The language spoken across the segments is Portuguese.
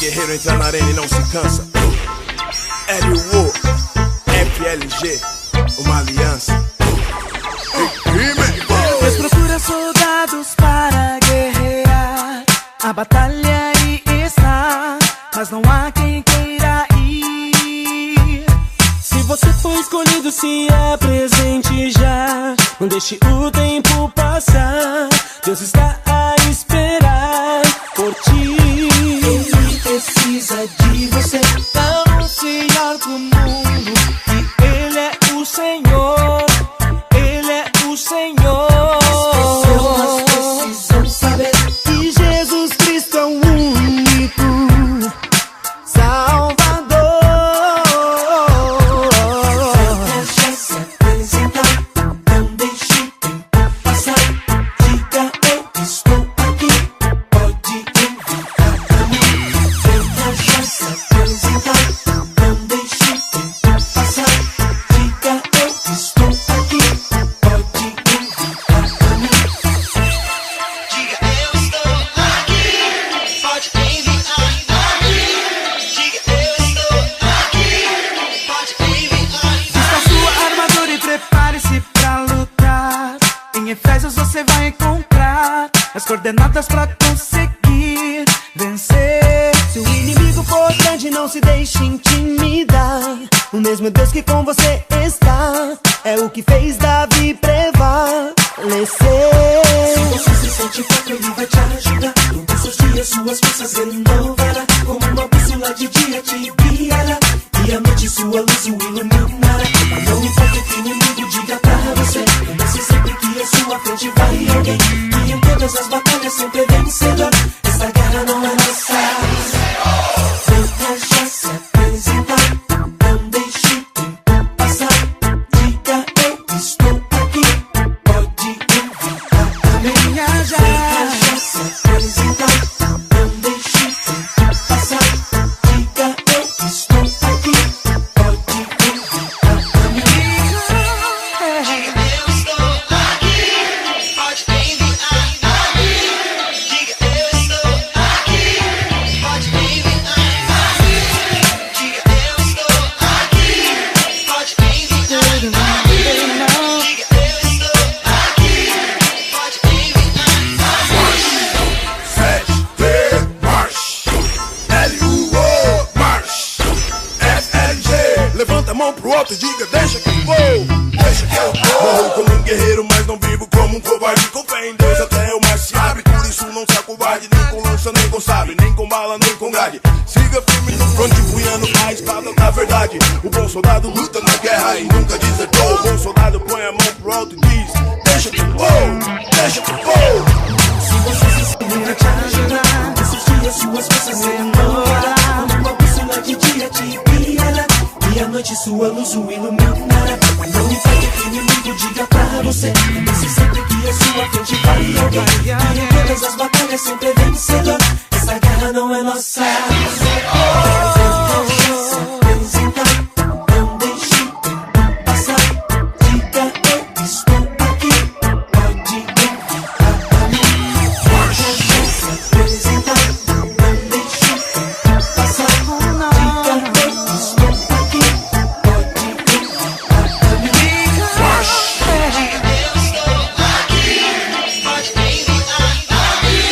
guerreiro entra na arena e não se cansa. LUO, FLG, uma aliança. Deus procura soldados para guerrear. A batalha aí está, mas não há quem queira ir. Se você foi escolhido, se apresente já. Não deixe o tempo passar. Deus está a esperar por ti. Ele precisa de você para anunciar pro mundo que Ele é o Senhor. Ele é o Senhor. As pessoas precisam saber que Jesus Cristo é o único Salvador. Deixa se apresentar, não deixe tempo passar. Diga eu estou aqui, pode enviar a mim. Deixa se apresentar, não deixe tempo passar. Diga eu estou aqui, pode enviar a mim. Diga eu estou aqui, pode enviar a mim. Diga eu estou aqui, pode enviar. Vista a sua armadura e prepare-se pra lutar. Em Efésios você vai encontrar as coordenadas pra conseguir vencer. Se o inimigo for grande, não se deixe intimidar. O mesmo Deus que com você está é o que fez Davi prevalecer. Se você se sente fraco, Ele vai te ajudar. Todos os dias suas forças renovará. Como uma bússola de dia te guiará, e à noite sua luz o iluminará. Não importa o que o inimigo diga pra você, lembre-se sempre que à sua frente vai alguém que em todas as batalhas sempre é vencedor. Essa guerra não é nossa. Deixa se apresentar, não deixe tempo passar. Diga eu estou aqui, pode enviar a mim. Venha já. Deixa se apresentar, não deixe tempo passar. Diga eu estou aqui, pode enviar a mim. Diga eu estou aqui, pode enviar a mim. Diga eu estou aqui, pode enviar a mim. Diga eu estou aqui, pode enviar a mim. Diga eu estou aqui, pode enviar a mim. FLG, march. LUO, march. FLG, levanta a mão pro alto e diga: deixa que eu vou, deixa que eu vou. Morro como um guerreiro, mas não vivo como um covarde. Com fé em Deus até o mar se abre. Por isso não se acovarde, nem com lança, nem com sabre, nem com bala, nem com grade. Siga firme no fronte, punhando a espada da verdade. O bom soldado luta na guerra e nunca desertou. O bom soldado põe a mão pro alto e diz: deixa que eu vou, deixa que eu vou. Se você se segura, te ajudar. Esses dias suas forças renovará. Como uma bússola de dia te guiará, e à noite sua luz o iluminará. Não importa o que o inimigo diga pra você, lembre-se sempre que à sua frente vai alguém que em todas as batalhas sempre é vencedor. Essa guerra não é nossa. Deixa se apresentar, não deixe tempo passar. Diga eu estou aqui, pode enviar a mim. Deixa se apresentar, não deixe tempo passar. Diga eu estou aqui, pode enviar a mim. Diga eu estou aqui, pode enviar a mim.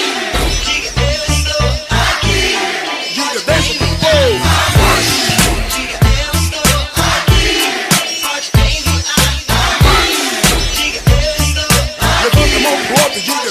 Diga eu estou aqui, Diga: deixa que eu vou. diga eu estou aqui, pode enviar a mim. Diga eu estou aqui. Levanta a mão pro alto e diga: